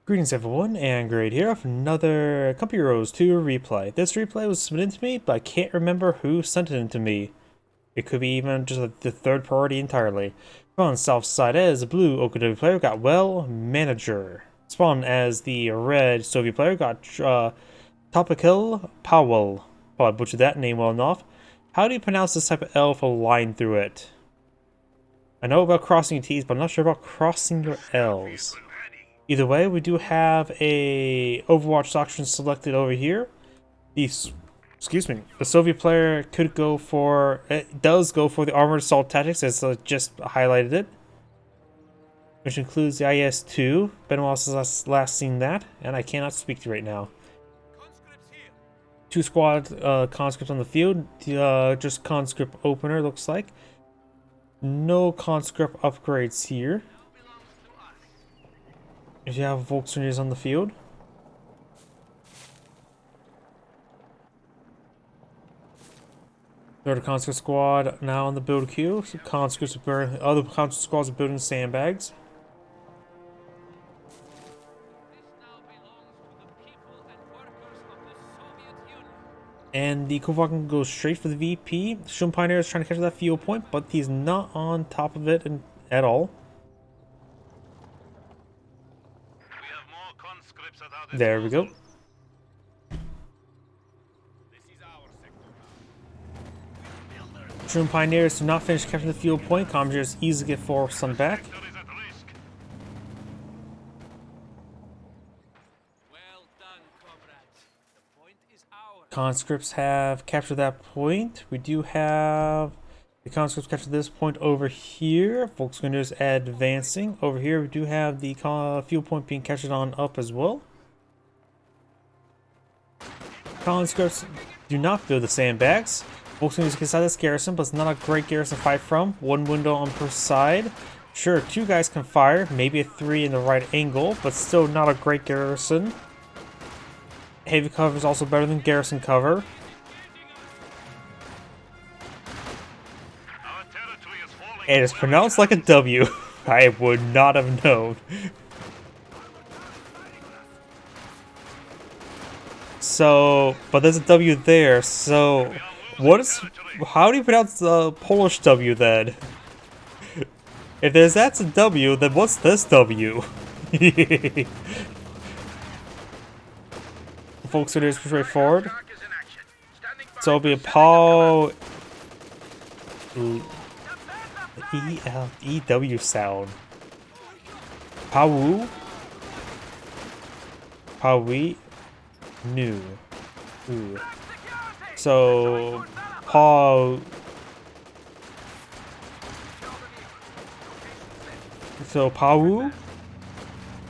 Greetings everyone, Angrade here with another Couple Heroes 2 replay. This replay was submitted to me, but I can't remember who sent it in to me. It could be even just the third party entirely. On the south side as the blue OKW player got PaweL Manager. Spawn as the red Soviet player got Tropicel PaweL. Well, I butchered that name well enough. How do you pronounce this type of L with a line through it? I know about crossing your T's, but I'm not sure about crossing your L's. Either way, we do have a Overwatch doctrine selected over here. The Soviet player could go for, it does go for the armored assault tactics, as I just highlighted it, which includes the IS-2. Been a while since last seen that, and I cannot speak to right now. Two squad conscripts on the field, just conscript opener looks like. No conscript upgrades here. If you have Volkswagens on the field. Third conscript squad now on the build queue. Other conscript squads are building sandbags. And the Kovac goes straight for the VP. Shun Pioneer is trying to catch that fuel point, but he's not on top of it at all. There we go. Shun Pioneers do not finish capturing the fuel point. Commanders easily get 4 sun back. Conscripts have captured that point. We do have the conscripts captured this point over here. Volkswagen advancing. Over here we do have the fuel point being captured on up as well. Conscripts do not build the sandbags. Volkswagen gets inside this garrison, but it's not a great garrison to fight from. One window on per side. Sure, 2 guys can fire, maybe a 3 in the right angle, but still not a great garrison. Heavy cover is also better than garrison cover. And it's pronounced like a W. I would not have known. So, but there's a W there, so how do you pronounce the Polish W then? If that's a W, then what's this W? Folks, it is straightforward. So it'll be a PaweL E-L-E-W sound. PaweL new. Ooh. So PaweL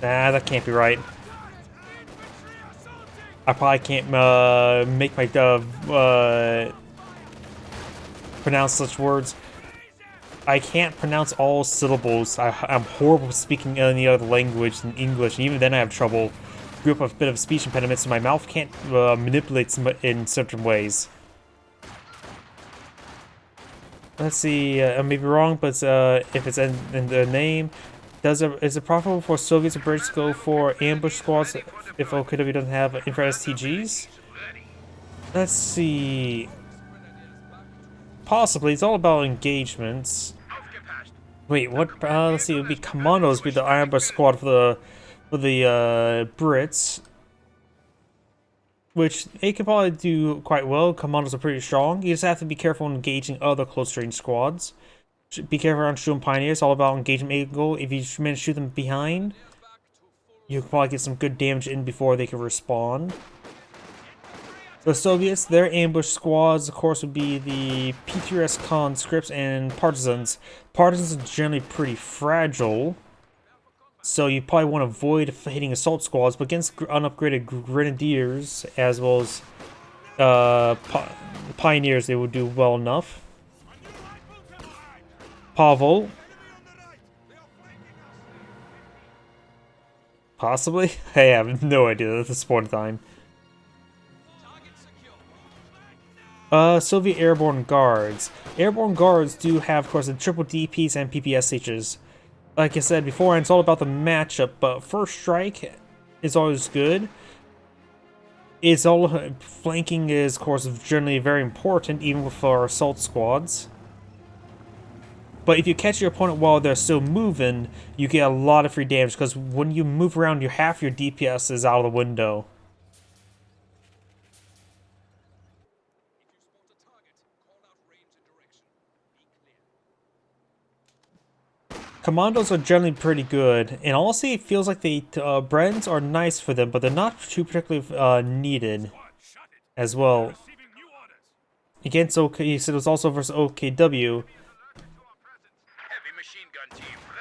Nah, that can't be right. I probably can't make my pronounce such words. I can't pronounce all syllables. I'm horrible speaking any other language than English, and even then I have trouble. Grew up with a bit of speech impediment, so my mouth can't manipulate in certain ways. Let's see, I may be wrong, but if it's in the name, is it profitable for Soviets or British to go for ambush squads if OKW doesn't have infrared STGs? Let's see. Possibly. It's all about engagements. Wait, what? Let's see. It would be Commandos be the ambush squad for the Brits, which they could probably do quite well. Commandos are pretty strong. You just have to be careful when engaging other close range squads. Be careful around shooting Pioneers. It's all about engagement angle. If you manage to shoot them behind, you can probably get some good damage in before they can respond. The Soviets, their ambush squads, of course, would be the PTRS conscripts and partisans. Partisans are generally pretty fragile, so you probably want to avoid hitting assault squads, but against unupgraded grenadiers, as well as pioneers, they would do well enough. PaweL. Possibly? I have no idea at this point in time. Soviet Airborne Guards. Airborne Guards do have, of course, the triple DPs and PPSHs. Like I said before, it's all about the matchup, but First Strike is always good. It's all flanking is, of course, generally very important, even with our assault squads. But if you catch your opponent while they're still moving, you get a lot of free damage, because when you move around, half your DPS is out of the window. Commandos are generally pretty good, and honestly, it feels like the Brens are nice for them, but they're not too particularly needed as well. Against OK, so it was also versus OKW.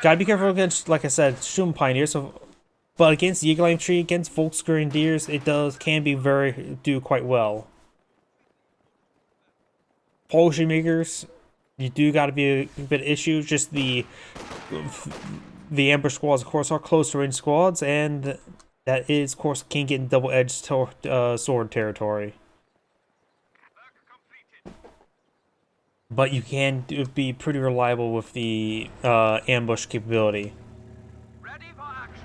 Gotta be careful against, like I said, Shroom Pioneers. So, but against AngradeVT, against Volksgrenadiers, it can do quite well. Potion makers, you do gotta be a bit of issue. Just the ambush squads, of course, are close range squads, and that is, of course, can get in double-edged sword territory. But you can be pretty reliable with the ambush capability. Ready for action.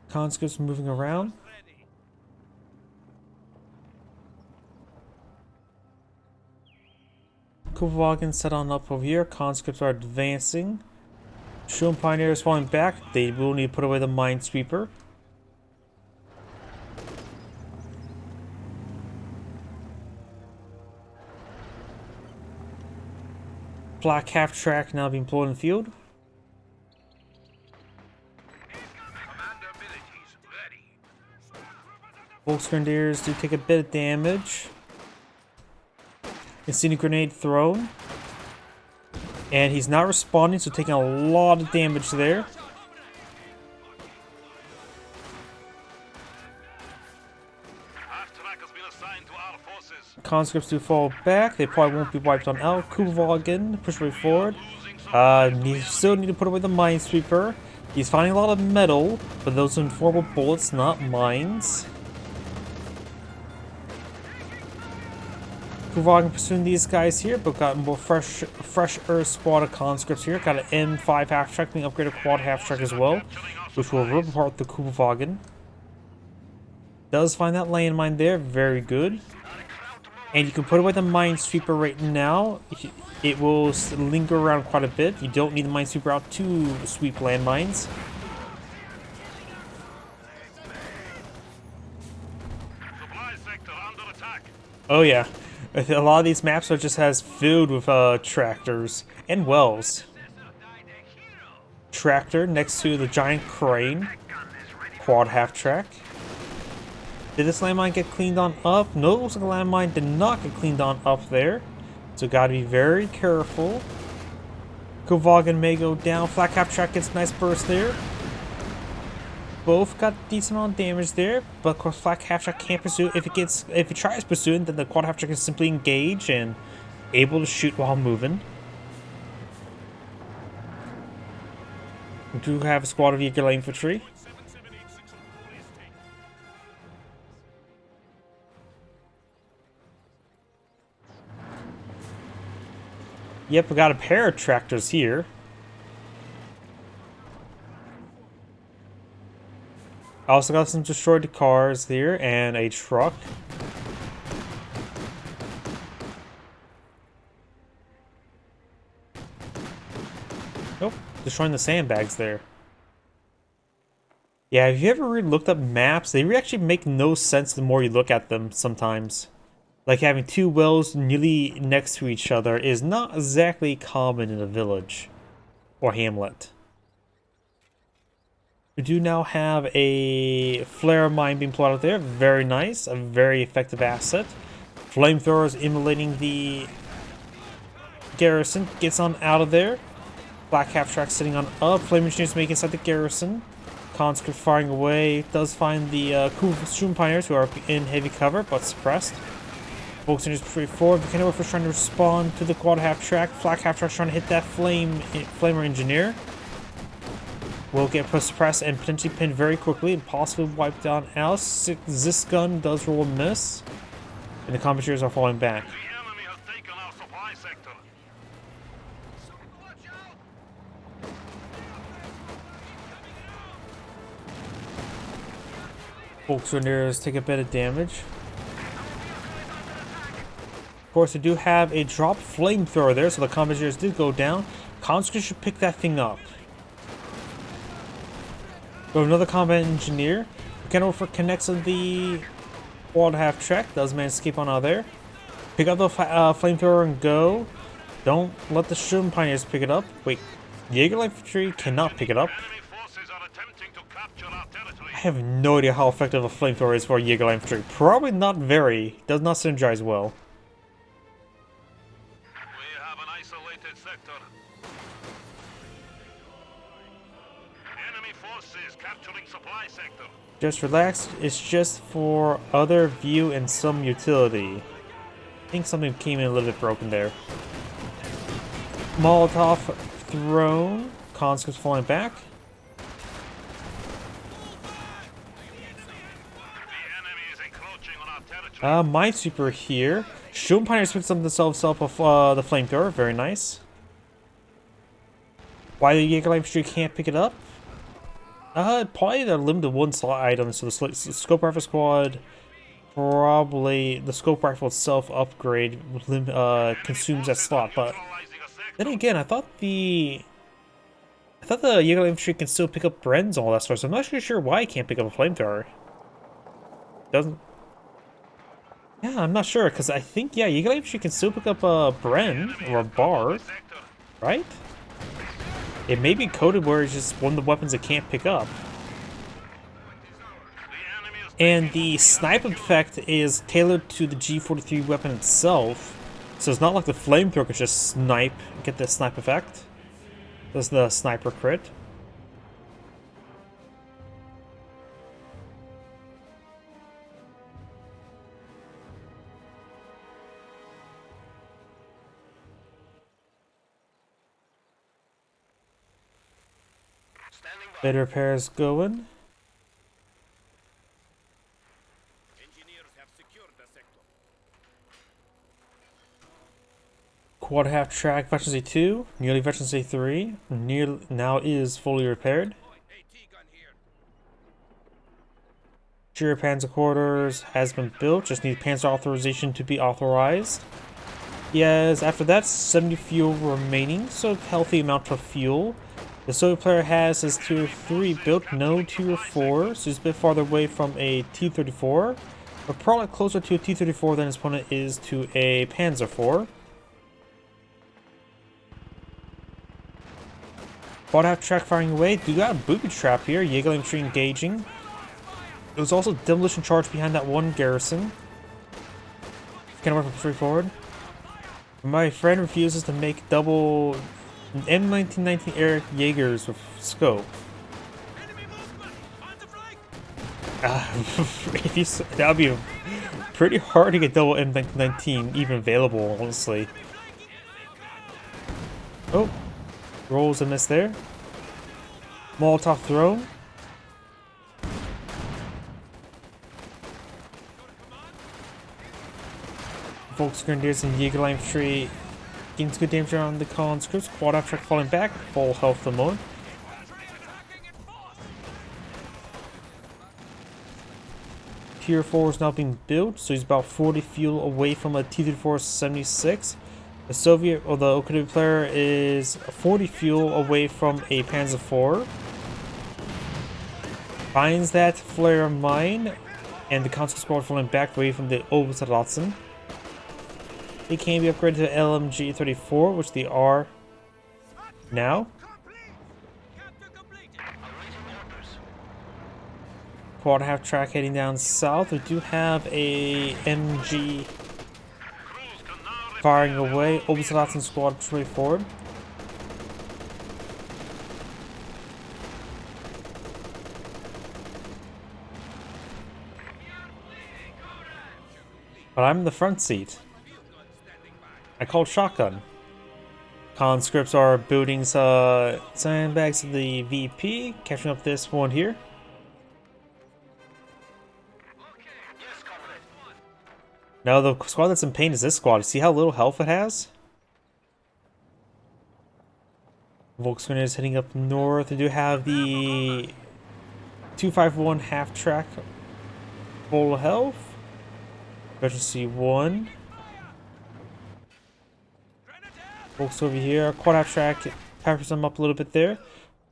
Conscripts moving around. Kuvagan set on up over here. Conscripts are advancing. Shroom Pioneers falling back. They will need to put away the Minesweeper. Black half-track now being deployed in the field. Volksgrenadiers do take a bit of damage. Incendiary grenade thrown. And he's not responding, so taking a lot of damage there. Conscripts do fall back. They probably won't be wiped on out. Kuvagan push way forward. You still need to put away the Minesweeper. He's finding a lot of metal, but those are informal bullets, not mines. Kuvagan pursuing these guys here, but got more fresher squad of conscripts here. Got an M5 half-track being upgraded quad half-track as well, which will rip apart the Kuvagan. Does find that landmine there, very good. And you can put away the Minesweeper right now. It will linger around quite a bit. You don't need the Minesweeper out to sweep landmines. Oh yeah, a lot of these maps are just filled with tractors and wells. Tractor next to the giant crane. Quad half-track. Did this landmine get cleaned on up? No, it looks like the landmine did not get cleaned on up there. So gotta be very careful. Kuvagan may go down. Flak half-track gets a nice burst there. Both got a decent amount of damage there, but of course Flak half-track can't pursue. If it tries pursuing, then the quad half-track is simply engaged and able to shoot while moving. We do have a squad of AngradeVT. Yep, we got a pair of tractors here. I also got some destroyed cars here and a truck. Nope, destroying the sandbags there. Yeah, have you ever really looked up maps? They actually make no sense the more you look at them sometimes. Like having two wells nearly next to each other is not exactly common in a village or hamlet. We do now have a flare mine being plotted out there. Very nice. A very effective asset. Flamethrowers immolating the garrison. Gets on out of there. Black half-track sitting on up. Flame engineers making inside the garrison. Conscript firing away. Does find the Shroom Pioneers who are in heavy cover but suppressed. Volksgrenadiers pretty forward. Volcano first trying to respond to the quad half-track. Flak half-track trying to hit that flamer engineer. Will get suppressed and potentially pinned very quickly and possibly wiped down out. This gun does roll a miss. And the combatants are falling back. Volkswagens take a bit of damage. Of course, they do have a drop flamethrower there, so the combat engineers did go down. Conscripts should pick that thing up. Go another combat engineer. Kennover connects on the quad half track. Does manage to escape on out of there. Pick up the flamethrower and go. Don't let the Shroom Pioneers pick it up. Wait, Jaeger Infantry cannot pick it up. I have no idea how effective a flamethrower is for Jaeger Infantry. Probably not very. Does not synergize well. We have an isolated sector. Enemy forces capturing supply sector. Just relax. It's just for other view and some utility. I think something came in a little bit broken there. Molotov thrown. Conscripts falling back. Minesweeper here. Shroom Pioneers picked themselves up of the flamethrower. Very nice. Why the Jaeger Infantry can't pick it up? Probably they're limited one slot item, so the scope rifle squad, probably the scope rifle itself upgrade consumes that slot. But then again, I thought the Jaeger Infantry can still pick up Brens and all that stuff. So I'm not really sure why it can't pick up a flamethrower. Doesn't. Yeah, I'm not sure, because I think, yeah, Jaeger Infantry can still pick up a Bren or a Bard, right? It may be coded where it's just one of the weapons it can't pick up. And the snipe effect is tailored to the G43 weapon itself, so it's not like the flamethrower can just snipe, get the snipe effect. That's the sniper crit. Bed repairs going. Engineers have secured the sector. Quad half track Veteran 2, nearly Veteran 3, now is fully repaired. Jira Panzer quarters has been built, just need Panzer authorization to be authorized. Yes, after that, 70 fuel remaining, so healthy amount of fuel. The Soviet player has his tier 3 built, no tier 4, so he's a bit farther away from a T-34, but probably closer to a T-34 than his opponent is to a Panzer 4. Quad half track firing away. Do got a booby trap here. Jaeger Infantry engaging. There was also demolition charge behind that one garrison. Can't work from straightforward. My friend refuses to make double M1919 Eric Jaegers with scope. That would be pretty hard to get double M1919 even available, honestly. Oh, rolls a miss there. Molotov thrown. Volksgrenadiers and Jaeger Infantry gains good damage on the conscripts. Quad half track falling back, full health the moment. Tier 4 is now being built, so he's about 40 fuel away from a T-34 76. The Soviet or the OKW player is 40 fuel away from a Panzer 4. Finds that flare mine, and the conscript squad falling back away from the Oberstdorf. They can be upgraded to LMG 34, which they are now. Quad half track heading down south. We do have a MG firing away. Oberstdorf squad straight forward. But I'm in the front seat. I called shotgun. Conscripts are building sandbags of the VP, catching up this one here. Now the squad that's in pain is this squad. See how little health it has? Volkswagen is heading up north. They do have the 251 half track full health. Emergency 1. Folks over here. Quad half track powers them up a little bit there.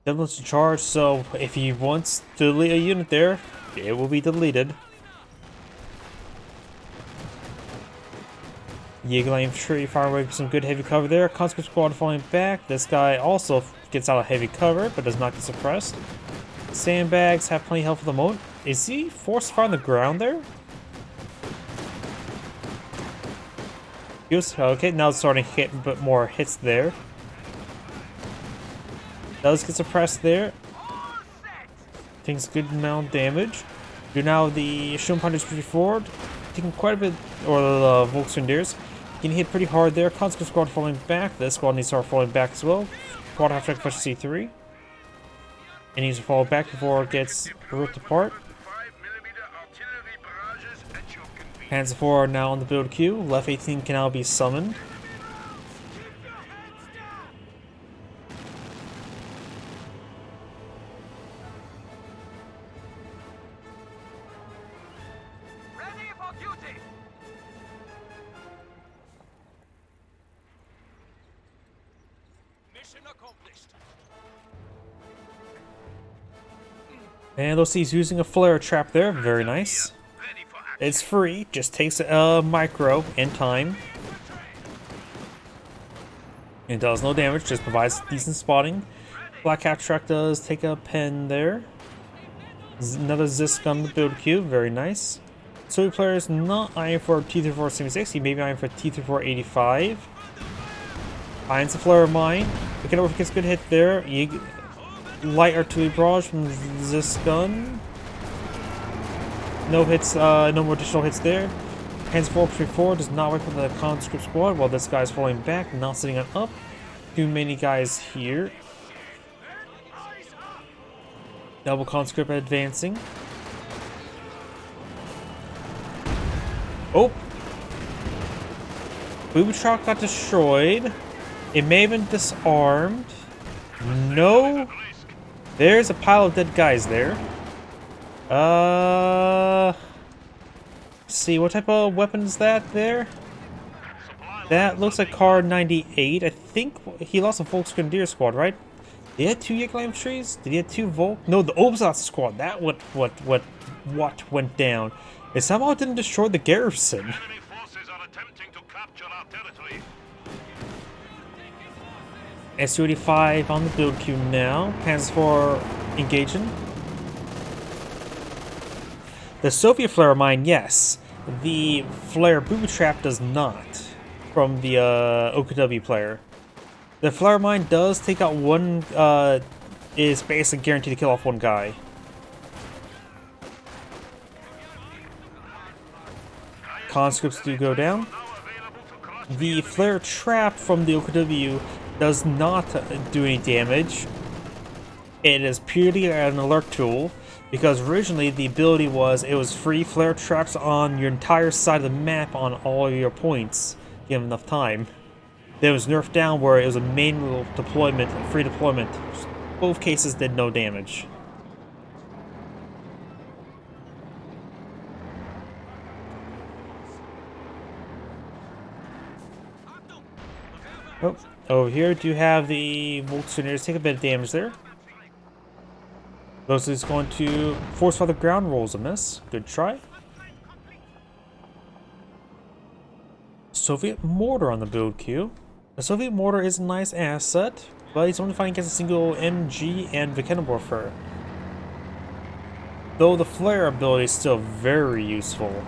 Devlin's in charge, so if he wants to delete a unit there, it will be deleted. Eagle infantry fire away with some good heavy cover there. Conscript squad falling back. This guy also gets out of heavy cover, but does not get suppressed. Sandbags have plenty of health for the moment. Is he forced fire on the ground there? Okay, now it's starting to hit a bit more hits there. Does get suppressed there. Takes a good amount of damage. Do now the Schumpeiter's pretty forward. Taking quite a bit, or the Volksgrenadiers. Getting hit pretty hard there. Conscript squad falling back. This squad needs to start falling back as well. Quad half track efficiency 3. It needs to fall back before it gets ripped apart. Panzer 4 are now on the build queue. Left 18 can now be summoned. Ready for duty. Mission accomplished. And those he's using a flare trap there. Very nice. Ready for action. It's free. Just takes a micro in time. It does no damage. Just provides decent spotting. Black half track does take a pen there. Another Zisk on the build queue. Very nice. So player is not eyeing for T-3476. He may be eyeing for T-3485. Finds the flare mine. Looking over, gets a good hit there. Light artillery barrage from this gun. No hits, no more additional hits there. Hands 434 does not work with the conscript squad while this guy's falling back, not sitting on up. Too many guys here. Double conscript advancing. Oh! Booby trap got destroyed. It may have been disarmed. No! There's a pile of dead guys there. See, what type of weapon is that there? That looks like Car 98. I think he lost a Volksgrenadier squad, right? Did he have 2 Jägerlam trees? Did he have 2 Volk? No, the Obsat squad. That what went down. It somehow didn't destroy the garrison. Enemy forces are attempting to capture our territory. Su-85 on the build queue now. Panzer 4 engaging. The Soviet flare mine, yes. The flare booby trap does not. From the OKW player. The flare mine does take out one, is basically guaranteed to kill off one guy. Conscripts do go down. The flare trap from the OKW does not do any damage. It is purely an alert tool, because originally the ability was it was free flare traps on your entire side of the map on all your points, given enough time. Then it was nerfed down where it was a manual deployment, free deployment. Both cases did no damage. Oh, over here do you have the Volksgrenadiers take a bit of damage there. Those is going to force fire the ground rolls a miss. Good try. Soviet mortar on the build queue. The Soviet mortar is a nice asset, but he's only fighting against a single MG and Vickenwerfer. Though the flare ability is still very useful.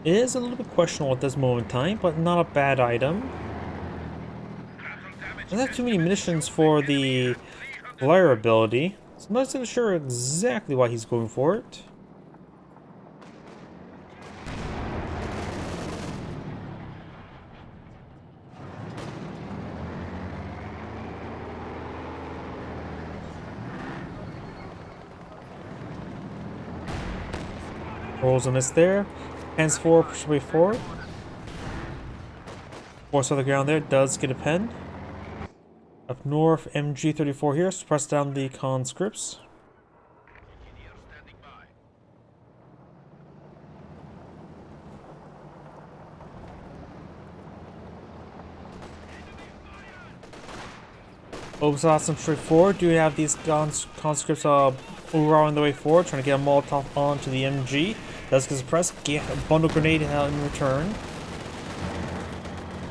It is a little bit questionable at this moment in time, but not a bad item. Doesn't have too many munitions for the flare ability, so I'm not even sure exactly why he's going for it. Rolls a miss there. Hands 4, push away forward. Force on the ground there, does get a pen. Up north, MG34 here, suppress down the conscripts. Over's awesome straightforward. Do have these conscripts over on the way forward, trying to get a Molotov onto the MG. Does get suppressed, get a bundle grenade in return.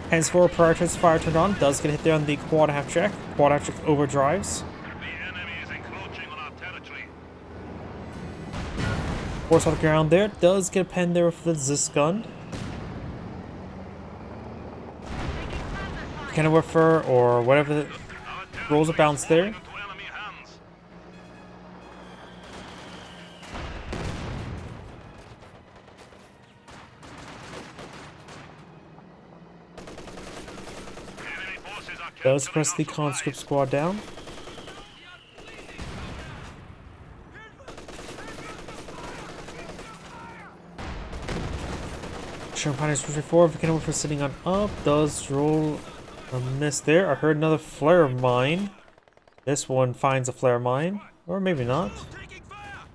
Henceforth, prior to his fire turned on, does get hit there on the quad half track. Quad half track overdrives. The enemy is encroaching on our territory. Force off the ground there. Does get a pen there with the Zis gun. Cannon Wiffer or whatever the rolls a bounce there. Into enemy hands. Enemy forces are Does capturing press our the supplies. conscript squad down. Champagne is pushing forward. Cannon Wiffer sitting on up. Does roll a miss there. I heard another flare mine. This one finds a flare mine. Or maybe not. Taking fire.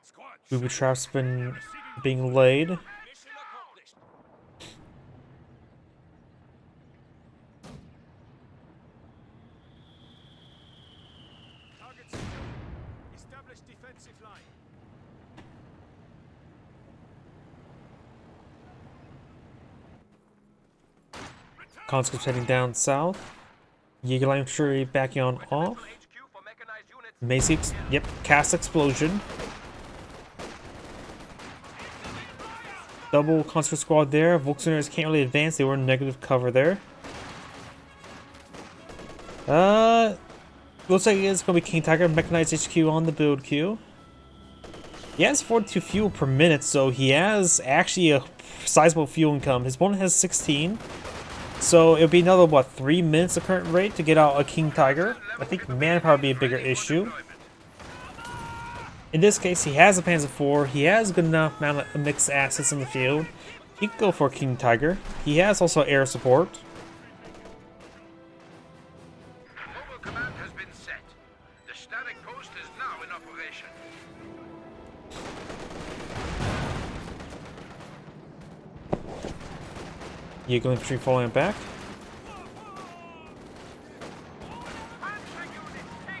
Squad. Booby traps been being laid. Mission accomplished. Target secure. Establish defensive line. Conscripts heading down south. Jaeger infantry backing on off. HQ for mechanized units. Macy, yep, cast explosion. Double conscript squad there. Volkswageners can't really advance. They were in negative cover there. Looks like it's gonna be King Tiger mechanized HQ on the build queue. He has 42 fuel per minute, so he has actually a sizable fuel income. His opponent has 16. So it'll be another, what, 3 minutes of current rate to get out a King Tiger. I think manpower would be a bigger issue. In this case, he has a Panzer IV. He has a good enough amount of mixed assets in the field. He could go for a King Tiger. He has also air support. Mobile command has been set. The static post is now in operation. Jaeger infantry falling back.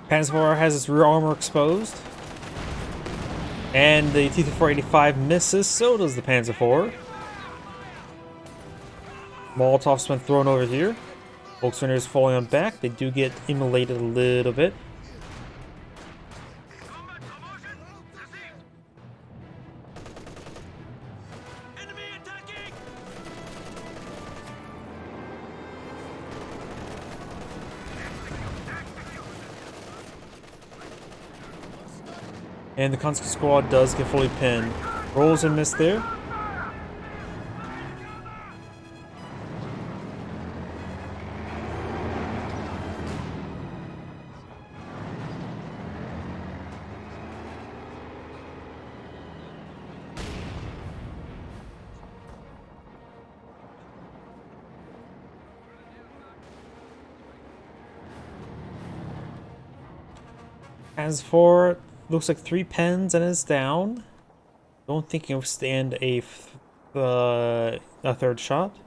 Panzer IV has its rear armor exposed. And the T-485 misses, so does the Panzer IV. Molotov's been thrown over here. Volkswageners falling on back. They do get immolated a little bit. Combat promotion received. Enemy attacking. And the conscript squad does get fully pinned. Rolls and miss there. As for, looks like 3 pens and is down. Don't think he'll stand a third shot.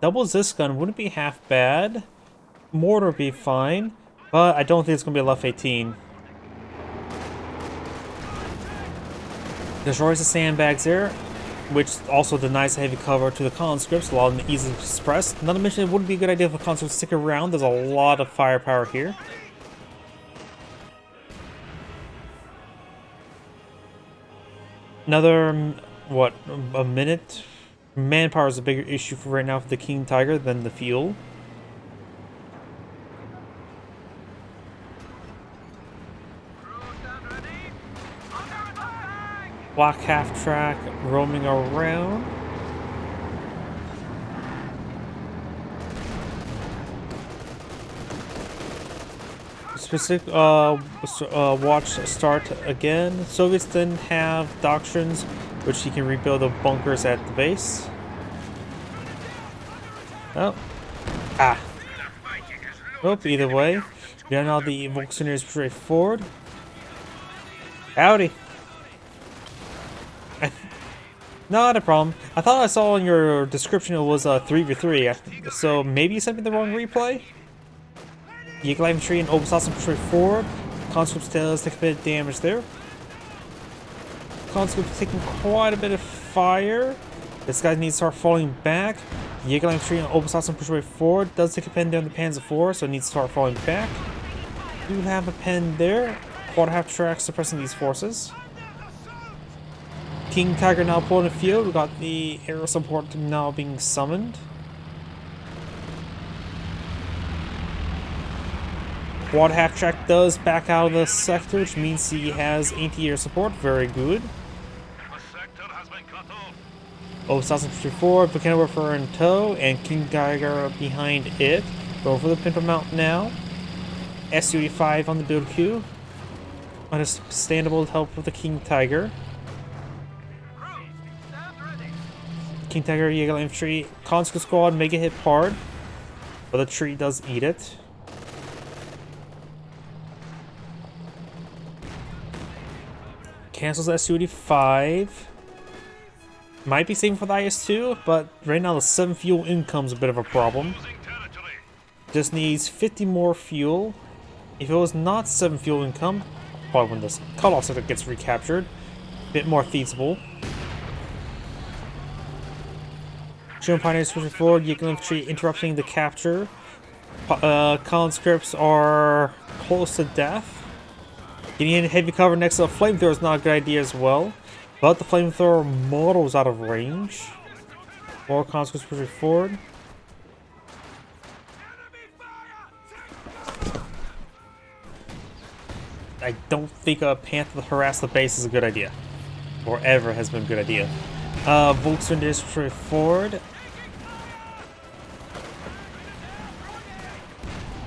Double Zis gun wouldn't be half bad. Mortar would be fine, but I don't think it's gonna be a Left 18. Destroys the sandbags there, which also denies heavy cover to the conscripts, allowing them to easily suppress. Not to mention, it wouldn't be a good idea for conscripts to stick around. There's a lot of firepower here. Another, what, a minute? Manpower is a bigger issue for right now for the King Tiger than the fuel. Crew stand ready. Under attack. Black half track roaming around. Specific watch start again. Soviets didn't have doctrines which he can rebuild the bunkers at the base. Oh. Ah. Nope, either way. Now the Volkswagen is straightforward. Howdy. Not a problem. I thought I saw in your description it was a 3v3, so maybe you sent me the wrong replay? Eagle Infantry and Obersausen straightforward. Conscripts does take a bit of damage there. Conscripts taking quite a bit of fire. This guy needs to start falling back. Eagle Infantry and Obersausen push way forward. Does take a pen down the Panzer IV, so it needs to start falling back. Do have a pen there. Quarter half track suppressing these forces. King Tiger now pulling the field. We got the air support now being summoned. Quad half track does back out of the sector, which means he has anti-air support. Very good. Obersausen 54, Buchanan in tow, and King Tiger behind it. Go for the Pinto Mount now. SU-85 on the build queue. Understandable to help with the King Tiger. King Tiger, Eagle Infantry, Conscript Squad may get hit hard, but the tree does eat it. Cancels SU-85. Might be saving for the IS-2, but right now the 7 fuel income's a bit of a problem. Just needs 50 more fuel. If it was not 7 fuel income, probably when this cutoff sector gets recaptured, a bit more feasible. German Pioneers pushing forward, Eagle Infantry interrupting the capture. Conscripts are close to death. Getting in heavy cover next to a flamethrower is not a good idea as well. But the flamethrower model is out of range. More conscripts pushing forward. I don't think a Panther to harass the base is a good idea. Or ever has been a good idea. Volkswagen is pushing forward.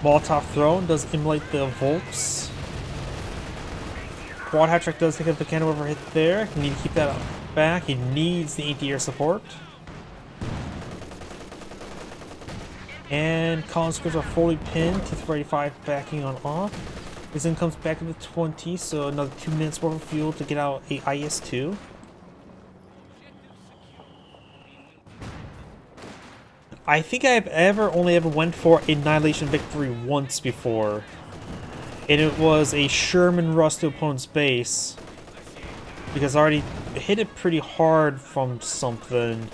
Molotov thrown does immolate the Volks. Quad hat track does take a cannon over hit there. You need to keep that back. He needs the anti-air support. And conscripts are fully pinned. T-385 backing on off. His in comes back to the 20, so another 2 minutes worth of fuel to get out a IS-2. I think I've only ever went for Annihilation Victory once before. And it was a Sherman Rush to opponent's base. Because I already hit it pretty hard from something.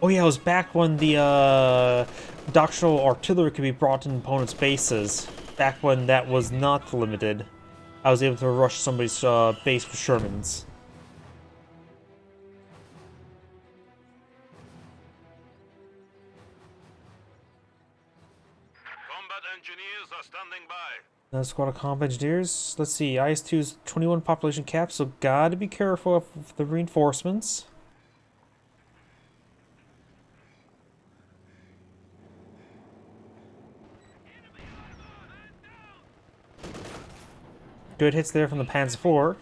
Oh yeah, it was back when the doctrinal artillery could be brought in opponent's bases. Back when that was not limited. I was able to rush somebody's base with Shermans. Engineers are standing by. Another squad of combat engineers. Let's see, IS-2's 21 population cap, so gotta be careful of the reinforcements. Good hits there from the Panzer IV.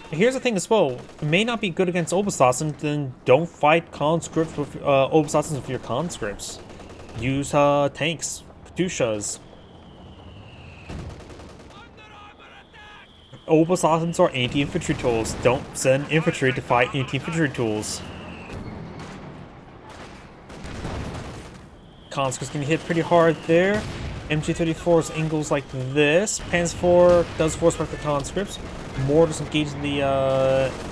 Here's the thing as well, it may not be good against Obersausen, then don't fight conscripts with Obersausens with your conscripts. Use tanks, Katyushas. Obersausens are anti-infantry tools. Don't send infantry to fight anti-infantry tools. Conscripts can hit pretty hard there. MG-34's angles like this. Panzer IV does force back the conscripts. Mortars engage the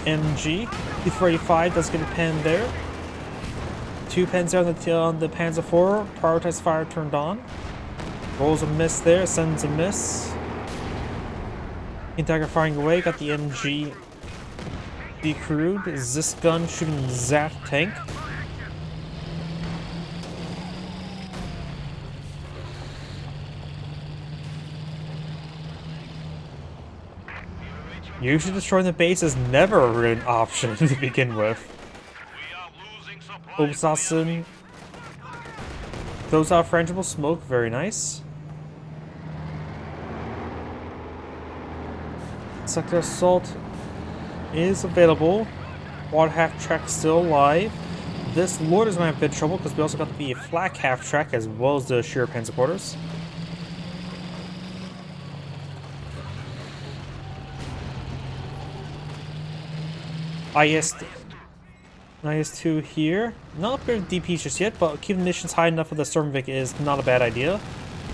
MG. T-485 does get a pen there. 2 pens there on the Panzer IV. Prioritized fire turned on. Rolls a miss there, sends a miss. King Tiger firing away, got the MG decrewed. Is this gun shooting that tank? Usually destroying the base is never a good option to begin with. We are losing Obsassen. Throws out frangible smoke. Very nice. Sector assault is available. Water half track still alive. This Lord is going to have a bit of trouble because we also got the flak half track as well as the sheer panzer quarters. IS-2 here. Not a bit of DP just yet, but keeping the missions high enough for the Sturmvik is not a bad idea.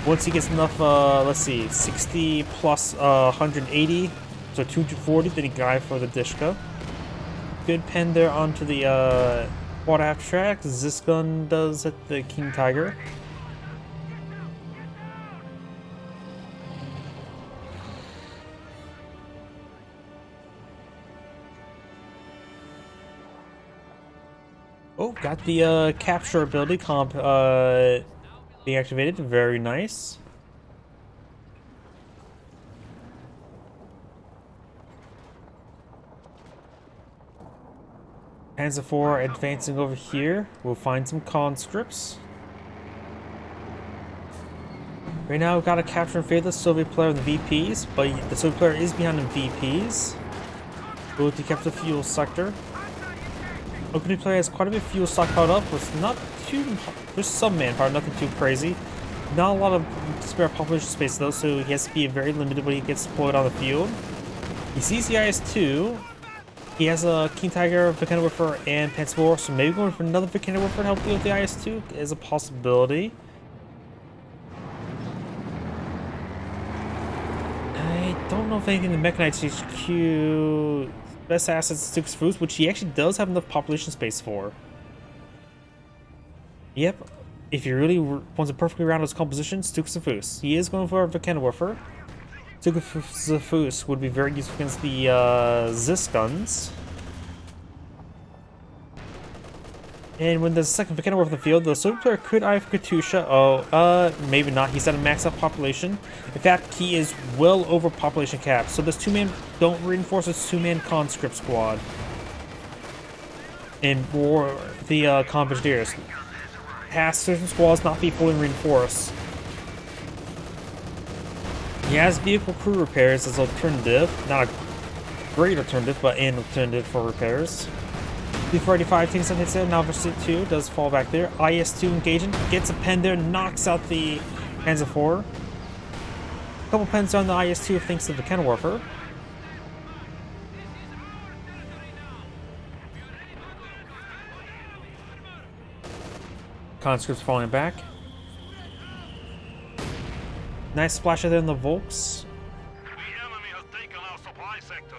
Once he gets enough, let's see, 60 plus 180, so 240, then he can go for the Dishka. Good pen there onto the water half track. This gun does hit the King Tiger. Oh, got the capture ability comp being activated. Very nice. Panzer IV advancing over here. We'll find some conscripts. Right now, we've got to capture and fade the Soviet player and the VPs, but the Soviet player is behind the VPs. We'll decap the fuel sector. OKW player has quite a bit of fuel stockpiled up, with not too, there's some manpower, nothing too crazy. Not a lot of spare population space though, so he has to be very limited when he gets deployed on the field. He sees the IS-2. He has a King Tiger, Vikenwerfer, and Panzer IV, so maybe going for another Vikenwerfer to help deal with the IS-2 is a possibility. I don't know if anything in the Mechanized HQ. Best assets Stukes Foos, which he actually does have enough population space for. Yep, if he really wants a perfectly rounded composition, Stukes Foos. He is going for a Vikenwerfer. Stukes Foos would be very useful against the Zis guns. And when the second Vikenwerfer in the field, the Soviet player could eye for Katusha. Oh, maybe not. He's at a max out population. In fact, he is well over population cap. So this two-man don't reinforce this two-man conscript squad. And for the Combagiers. Past certain squads not be fully reinforced. He has vehicle crew repairs as alternative. Not a great alternative, but an alternative for repairs. B-485 takes some hits there, now Pursuit 2 does fall back there. IS-2 engaging, gets a pen there, knocks out the Panzer IV. A couple pens down the IS-2 thanks to the Vikenwerfer. Conscripts falling back. Nice splash there in the Volks. The enemy has taken our supply sector.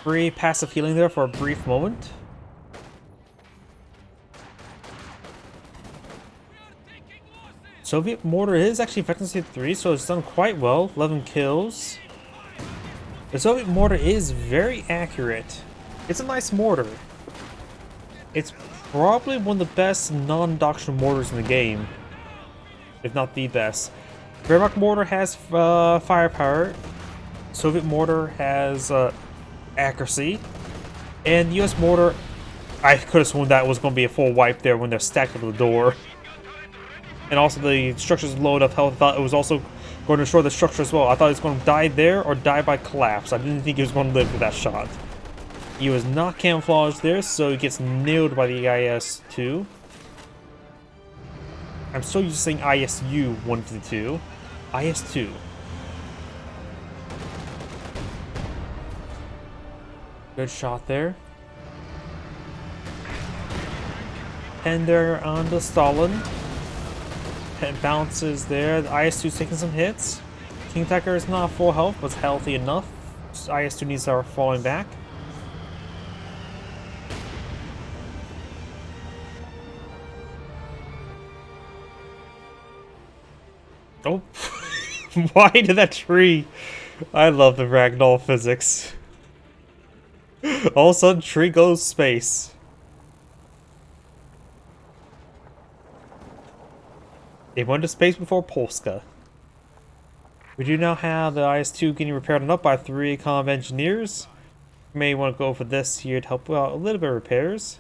Free passive healing there for a brief moment. Soviet mortar is actually effectiveness 3, so it's done quite well. 11 kills. The Soviet mortar is very accurate. It's a nice mortar. It's probably one of the best non-doctrinal mortars in the game, if not the best. Wehrmacht mortar has firepower. Soviet mortar has accuracy, and the US mortar, I could have sworn that was going to be a full wipe there when they're stacked up the door. And also the structure's low enough health. I thought it was also going to destroy the structure as well. I thought he was going to die there or die by collapse. I didn't think he was going to live with that shot. He was not camouflaged there, so he gets nailed by the IS-2. I'm so used to saying ISU 152. IS-2. Good shot there. And they're on the Stalin. It bounces there. The IS-2's taking some hits. King Tiger is not full health, but healthy enough. IS-2 needs to start falling back. Oh, why did that tree? I love the ragdoll physics. All of a sudden, tree goes space. It went to space before Polska. We do now have the IS-2 getting repaired and up by 3 comm engineers. May want to go for this here to help out a little bit of repairs.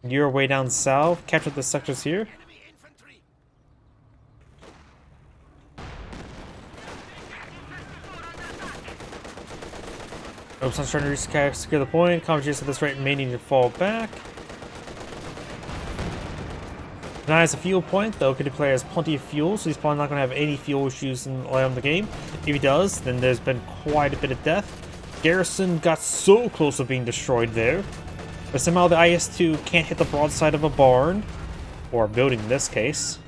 You're way down south. Capture the sectors here. Oops, I'm trying to secure the point. Commentators at this rate may need to fall back. Now has a fuel point. The OKW player has plenty of fuel, so he's probably not going to have any fuel issues on the game. If he does, then there's been quite a bit of death. Garrison got so close to being destroyed there. But somehow the IS-2 can't hit the broadside of a barn. Or a building in this case.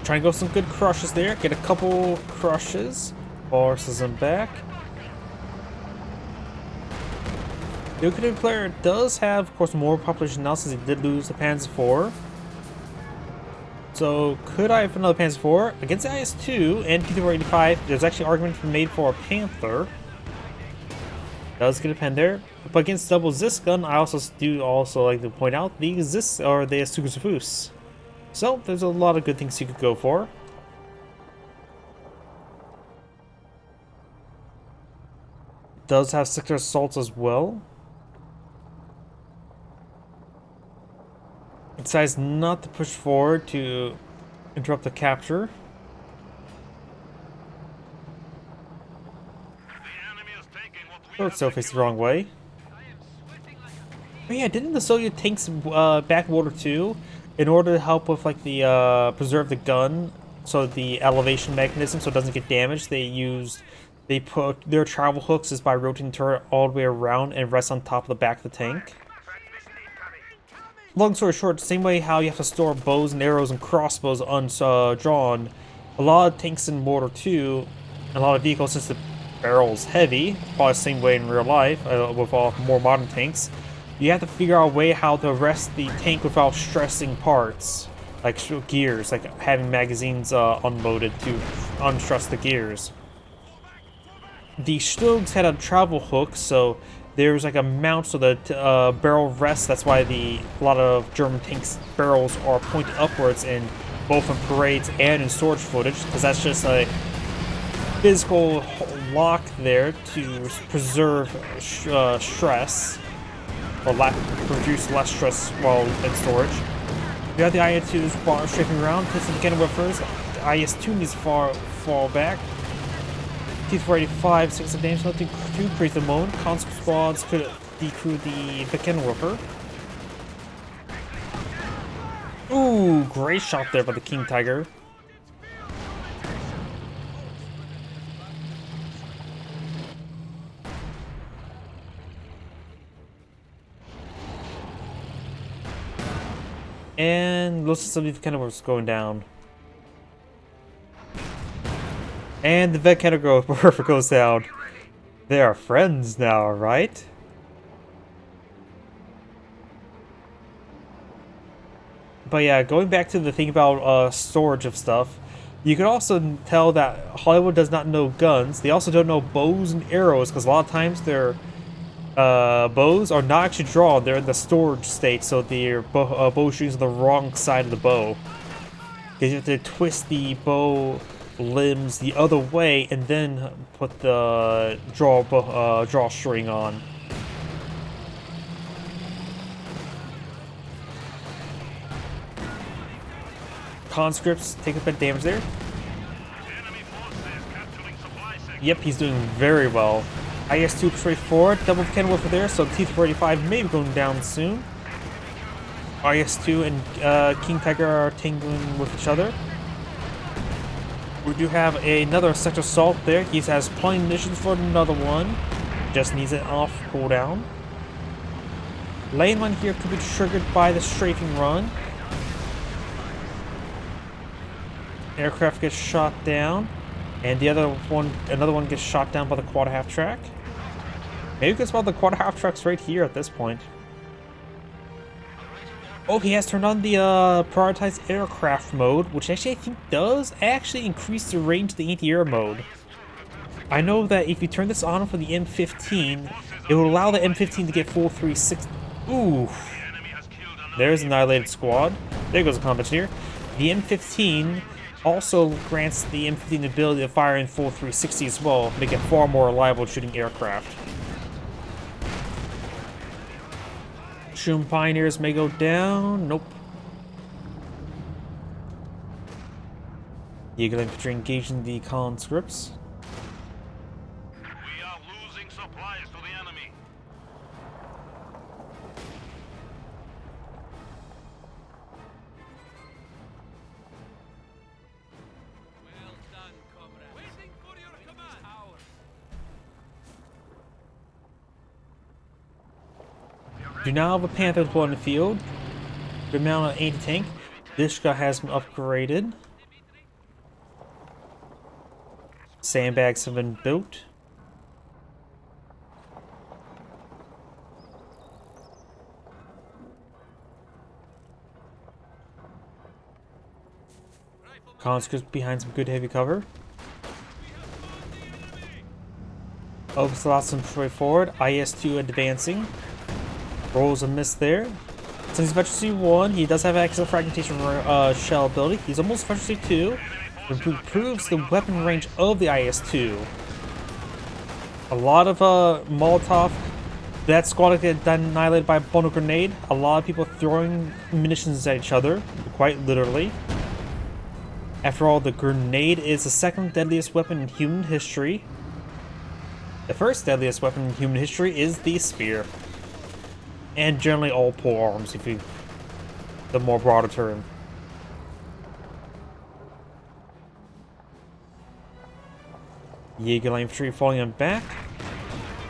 Try and go some good crushes there. Get a couple crushes. Forces them back. The OKW player does have, of course, more population now since he did lose the Panzer IV. So, could I have another Panzer IV? Against the IS-2 and T-485, there's actually an argument made for a Panther. Does get a pen there. But against double Zis gun, I also like to point out the Zis or the Sukusufus. So, there's a lot of good things you could go for. Does have sector assaults as well. It decides not to push forward to interrupt the capture. So faced the wrong way. But yeah, didn't the Soviet tanks back World War II in order to help with like the preserve the gun, so the elevation mechanism so it doesn't get damaged? They put their travel hooks is by rotating turret all the way around and rest on top of the back of the tank. Long story short, same way how you have to store bows and arrows and crossbows undrawn, a lot of tanks in World War II, and a lot of vehicles, since the barrel's heavy, probably the same way in real life with more modern tanks, you have to figure out a way how to rest the tank without stressing parts, like gears, like having magazines unloaded to unstress the gears. The Stugs had a travel hook, so there's like a mount so that barrel rests. That's why a lot of German tanks barrels are pointed upwards in both in parades and in storage footage, because that's just a physical lock there to preserve stress, or produce less stress while in storage. You have the IS-2 strafing around, hits the cannon whippers. The IS-2 needs to fall back. T-485, 6 of damage, nothing too crazy at the moment. Conscript squads could decrew the cannon whipper. Ooh, great shot there by the King Tiger. And looks like somebody kind of was going down. And the vet category goes down. They are friends now, right? But yeah, going back to the thing about storage of stuff, you can also tell that Hollywood does not know guns. They also don't know bows and arrows, because a lot of times their bows are not actually drawn. They're in the storage state, so their bow shooting on the wrong side of the bow. Because you have to twist the bow limbs the other way and then put the drawstring on. Conscripts take a bit of damage there. Yep, he's doing very well. IS-2 straight forward, double cannon whipper there, so T-485 may be going down soon. IS-2 and King Tiger are tangling with each other. We do have another sector assault there. He has plenty of missions for another one. Just needs it off cooldown. Lane one here could be triggered by the strafing run. Aircraft gets shot down, and another one gets shot down by the quad half track. Maybe we can spot the quad half tracks right here at this point. Oh, he has turned on the prioritized aircraft mode, which actually I think does actually increase the range of the anti-air mode. I know that if you turn this on for the M15, it will allow the M15 to get full 360. Ooh. There's an annihilated squad. There goes a combat engineer. The M15 also grants the M15 the ability to fire in full 360 as well, make it far more reliable shooting aircraft. Shroom Pioneers may go down. Nope. Eagle Infantry engaging the conscripts. We are losing supplies to the enemy. Well done, comrade. Waiting for your command. Ours. Do now have a Panther deployed in the field. Good amount of anti-tank. This guy has been upgraded. Sandbags have been built. Conscripts behind some good heavy cover. Opens lots of way forward. IS-2 advancing. Rolls a miss there. Since he's Veteran C1, he does have access to fragmentation shell ability. He's almost Veteran C2. Improves the weapon range of the IS-2. A lot of Molotov. That squad get annihilated by a bundle grenade. A lot of people throwing munitions at each other, quite literally. After all, the grenade is the second deadliest weapon in human history. The first deadliest weapon in human history is the spear. And generally all pole arms, if you the more broader term. Eagle Infantry falling on back.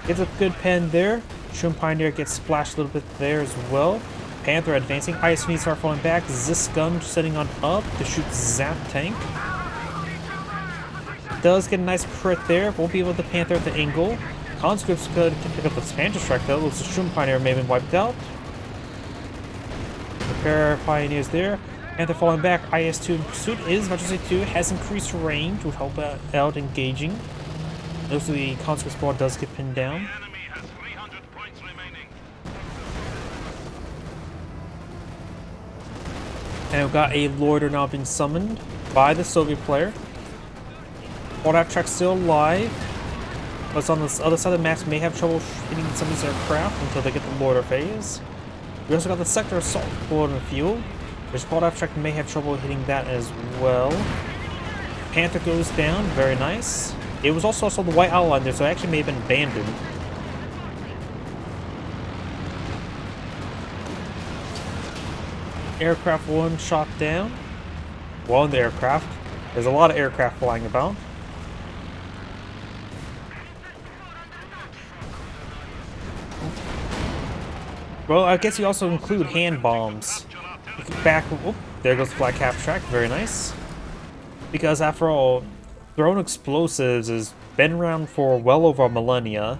Gets a good pen there. Shroom Pioneer gets splashed a little bit there as well. Panther advancing. IS-2 start falling back. Zis gun setting on up to shoot Zap Tank. Does get a nice crit there. Won't be able to Panther at the angle. Conscripts could pick up the Spanish strike though. Looks like Shroom Pioneer may have been wiped out. Repair Pioneers there. Panther falling back. IS-2 in pursuit is Veteran C2. Has increased range, which help out engaging. Notice the conscript squad does get pinned down. The enemy has 300 points remaining. And we've got a loiter now being summoned by the Soviet player. All that track still alive. But on the other side of the map, may have trouble hitting some of these aircraft until they get the loiter phase. We also got the sector assault deployed in the field, which Quad track may have trouble hitting that as well. Panther goes down, very nice. It was also the white outline there, so it actually may have been abandoned. Aircraft 1 shot down. Well, in the aircraft. There's a lot of aircraft flying about. Well, I guess you also include hand bombs. Back, oh, there goes the flag half track, very nice. Because after all, thrown explosives has been around for well over a millennia.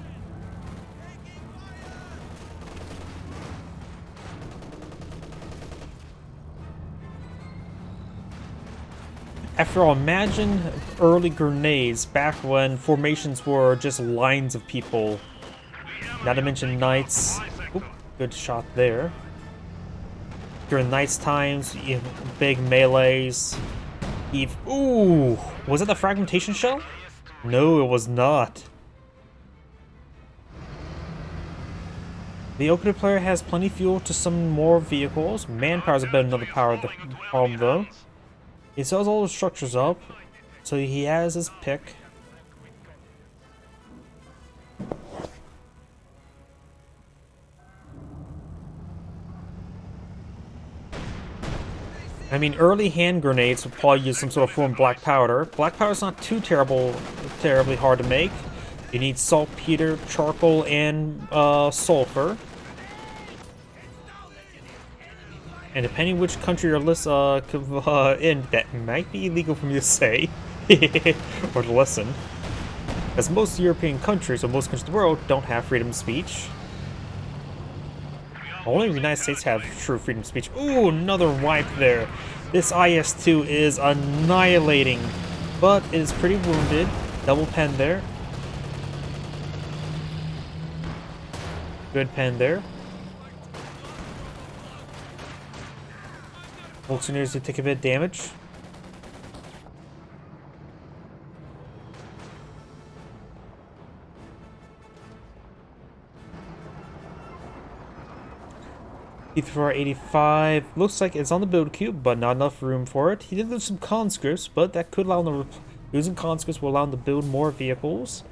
After all, imagine early grenades back when formations were just lines of people. Not to mention knights. Oop, good shot there. During knights times, you have big melees. Ooh, was it the fragmentation shell? No, it was not. The OKW player has plenty of fuel to summon more vehicles. Manpower is a bit another power of the problem though. He sells all the structures up, so he has his pick. I mean, early hand grenades would probably use some sort of form of black powder. Black powder is not too terribly hard to make. You need saltpeter, charcoal, and sulfur. And depending which country you're in, that might be illegal for me to say or to listen. As most European countries, or most countries of the world, don't have freedom of speech. Only the United States have true freedom of speech. Ooh, another wipe there. This IS-2 is annihilating, but it is pretty wounded. Double pen there. Good pen there. Volkswagens to take a bit of damage. T485 looks like it's on the build cube, but not enough room for it. He did lose some conscripts, but that could allow him to losing conscripts will allow him to build more vehicles.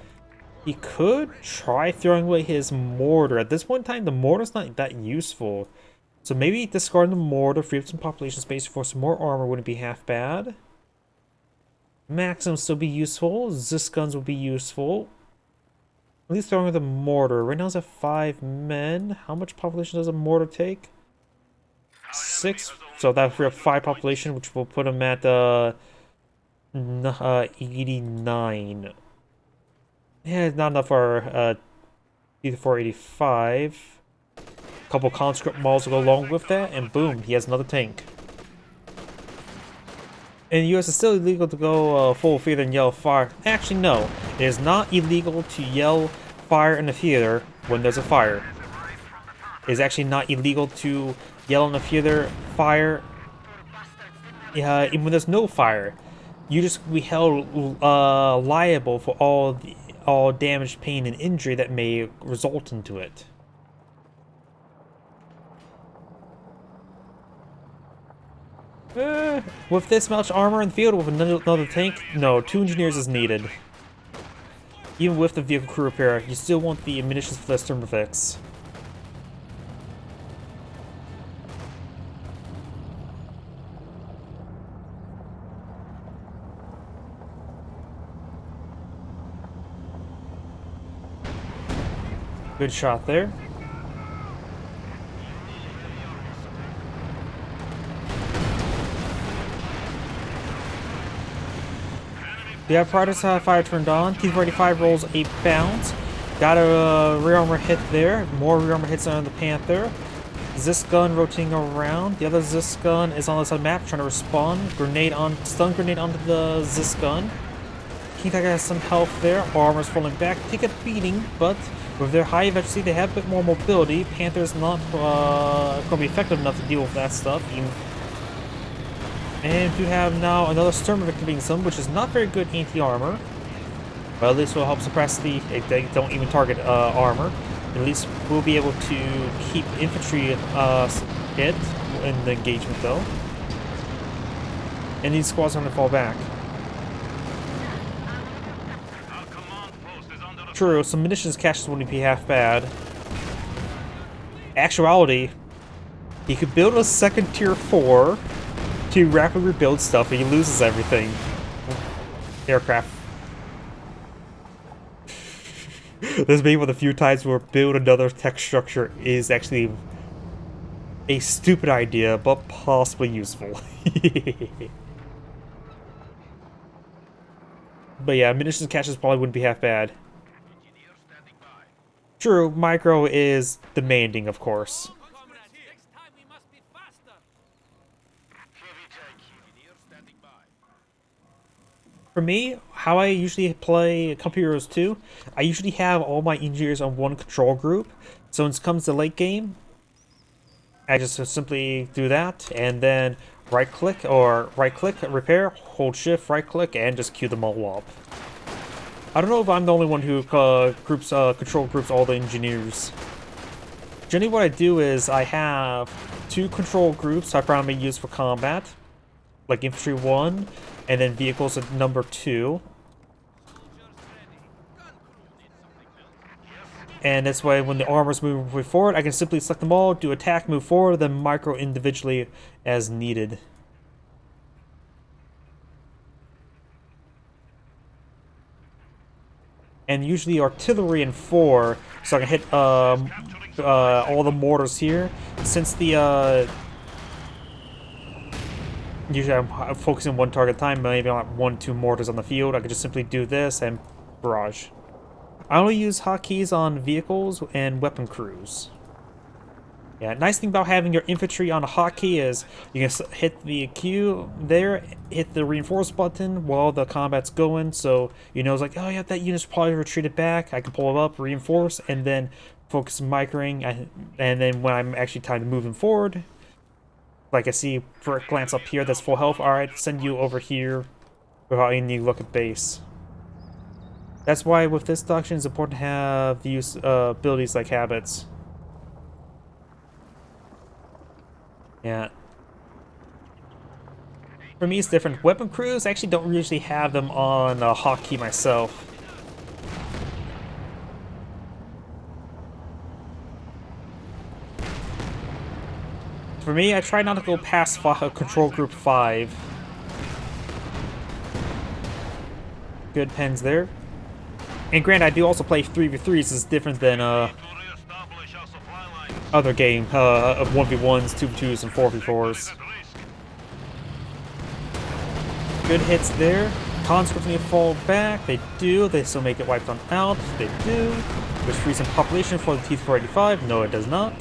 He could try throwing away his mortar. At this point in time, the mortar's not that useful. So maybe discarding the mortar, free up some population space for some more armor wouldn't be half bad. Maxims still be useful. Zis guns would be useful. At least throwing away the mortar. Right now it's at 5 men. How much population does a mortar take? 6. So that would free up 5 population, which will put him at 89. Yeah, not enough for T485. Couple conscript models to go along with that, and boom, he has another tank. In the US, it's still illegal to go full theater and yell fire. Actually, no. It is not illegal to yell fire in the theater when there's a fire. It is actually not illegal to yell in the theater fire even when there's no fire. You just be held liable for all damage, pain, and injury that may result into it. With this much armor in the field with another tank, no, 2 engineers is needed. Even with the vehicle crew repair, you still want the munitions for this thermofix. Good shot there. Yeah, prior to fire turned on, T-45 rolls 8 bounds. Got a rear armor hit there. More rear armor hits on the Panther. Zis gun rotating around. The other Zis gun is on the side map trying to respawn. Stun grenade onto the Zis gun. King Tiger has some health there. Armor's falling back. Take a beating, but with their high efficiency, they have a bit more mobility. Panther's not going to be effective enough to deal with that stuff. And we have now another Sturmovik being summoned, which is not very good anti-armor. But at least will help suppress if they don't even target armor. At least we'll be able to keep infantry hit in the engagement though. And these squads are going to fall back. True, some munitions caches wouldn't be half bad. Actuality, he could build a second tier 4 to rapidly rebuild stuff, and he loses everything. Aircraft. There's maybe one of the few times where build another tech structure is actually a stupid idea, but possibly useful. But yeah, munitions caches probably wouldn't be half bad. True, micro is demanding, of course. For me, how I usually play Company Heroes 2, I usually have all my engineers on one control group. So when it comes to late game, I just simply do that, and then right-click, repair, hold shift, right-click, and just queue them all up. I don't know if I'm the only one who control groups all the engineers. Generally what I do is I have 2 control groups I primarily use for combat, like infantry 1, and then vehicles at number 2. And this way when the armors move forward, I can simply select them all, do attack, move forward, then micro individually as needed. And usually artillery in 4, so I can hit all the mortars here. Since the usually I'm focusing on one target at a time, maybe I have 1-2 mortars on the field. I could just simply do this and barrage. I only use hotkeys on vehicles and weapon crews. Yeah, nice thing about having your infantry on a hotkey is you can hit the Q there, hit the reinforce button while the combat's going, so you know it's like, oh yeah, that unit's probably retreated back, I can pull it up, reinforce, and then focus microing, and then when I'm actually time to moving forward, like I see for a glance up here that's full health, alright, send you over here without any look at base. That's why with this doctrine it's important to have the use abilities like habits. Yeah. For me, it's different. Weapon crews, I actually don't usually have them on hotkey myself. For me, I try not to go past control group 5. Good pens there. And granted, I do also play 3v3s. It's different than other game of 1v1s, 2v2s, and 4v4s. Good hits there. Conscripts need to fall back. They do. They still make it wiped on out. They do. Which frees some population for the T-485. No, it does not.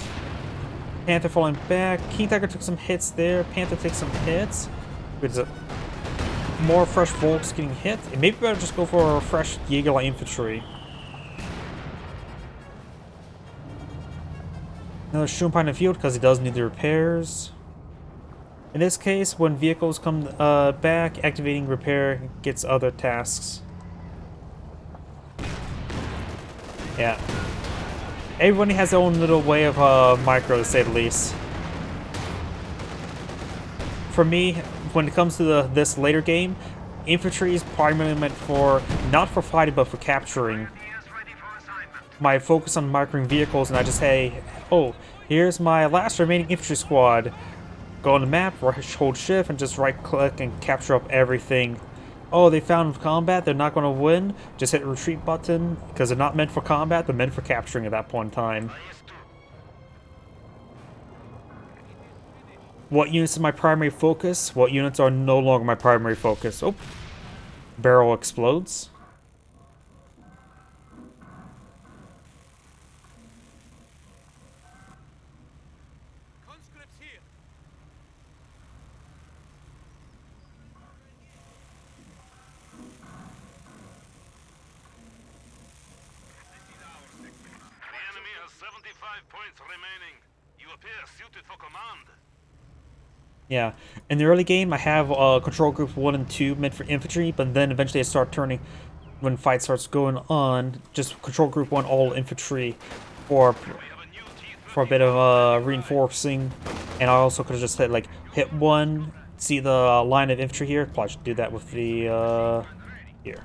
Panther falling back. King Tiger took some hits there. Panther takes some hits. With more fresh Volks getting hit. And maybe better just go for a fresh Jaeger light infantry. Another Shumpai in the field because he does need the repairs. In this case, when vehicles come back, activating repair gets other tasks. Yeah. Everybody has their own little way of micro, to say the least. For me, when it comes to this later game, infantry is primarily meant for, not for fighting, but for capturing. My focus on microing vehicles, and I just say, oh, here's my last remaining infantry squad. Go on the map, hold shift, and just right click and capture up everything. Oh, they found combat, they're not going to win. Just hit the retreat button, because they're not meant for combat, they're meant for capturing at that point in time. What units are my primary focus? What units are no longer my primary focus? Oh, barrel explodes. Conscripts here. The enemy has 75 points remaining. You appear suited for command. Yeah, in the early game, I have control groups 1 and 2 meant for infantry, but then eventually I start turning, when fight starts going on, just control group 1 all infantry for a bit of reinforcing. And I also could have just hit 1, see the line of infantry here. Probably should do that with the here.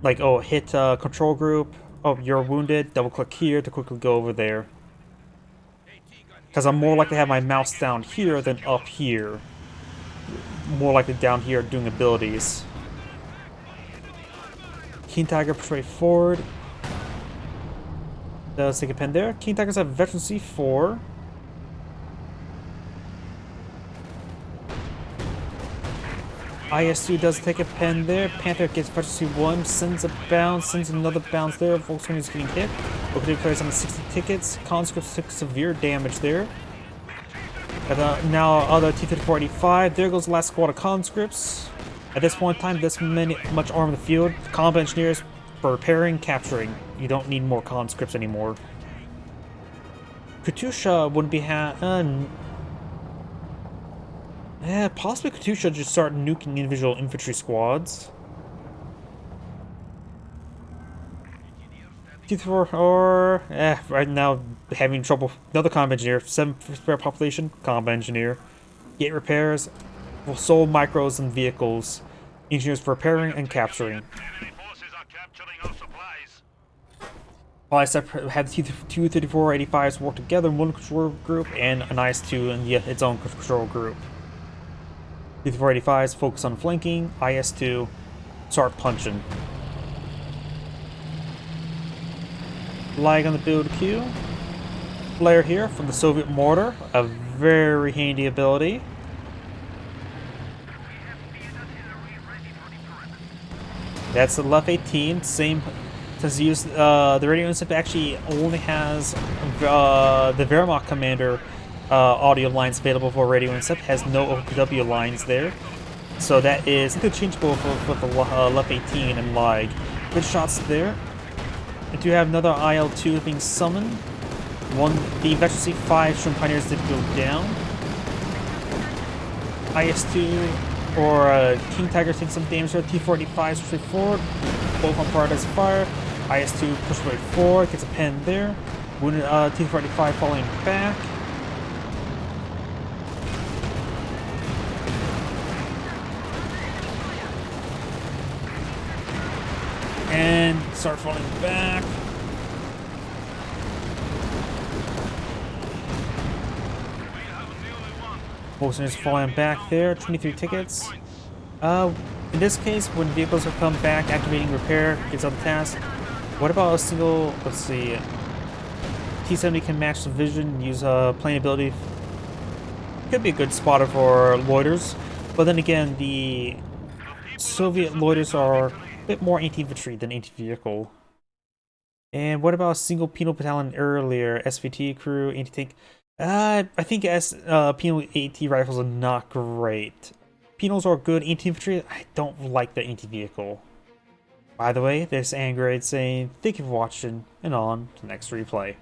Like, oh, hit control group. Oh, you're wounded. Double click here to quickly go over there. Because I'm more likely to have my mouse down here than up here. More likely down here doing abilities. King Tiger straight forward. Does take a pen there. King Tigers have veteran C4. IS2 does take a pen there. Panther gets veteran C1, sends a bounce, sends another bounce there. Volkswagen is getting hit. OKW players on 60 tickets. Conscripts took severe damage there. And now other T-3485. There goes the last squad of conscripts. At this point in time, this much arm in the field. Combat engineers for repairing, capturing. You don't need more conscripts anymore. Katusha wouldn't be possibly Katusha just start nuking individual infantry squads. T4 or right now having trouble. Another combat engineer, 7 spare population, combat engineer. Gate repairs, soul micros and vehicles. Engineers for repairing and capturing. Enemy forces are capturing our supplies. Have the T-3485s work together in one control group and an IS-2 in its own control group. T-3485s focus on flanking, IS-2 start punching. Lag on the build queue. Flare here from the Soviet mortar, a very handy ability. That's the Left 18, same because the radio intercept actually only has the Wehrmacht commander audio lines available for radio intercept. Has no OKW lines there, so that is interchangeable for the Left 18 and Lag. Good shots there. I do have another IL-2 being summoned. The Vector C5 Shrimp Pioneers did go down. IS-2 or King Tiger takes some damage there. T-45 straight forward, both on prioritized fire. IS-2 pushed away forward, gets a pen there. Wounded T-45 falling back. And start falling back. Wilson is falling back there. 23 tickets. In this case, when vehicles have come back, activating repair gets on the task. What about a single? Let's see. T-70 can match the vision, use plane ability. Could be a good spotter for loiters, but then again, the Soviet loiters are a bit more anti-infantry than anti-vehicle. And what about a single penal battalion earlier? SVT crew, anti-tank. I think penal AT rifles are not great. Penals are good anti-infantry. I don't like the anti-vehicle. By the way, there's Angrade saying thank you for watching, and on to the next replay.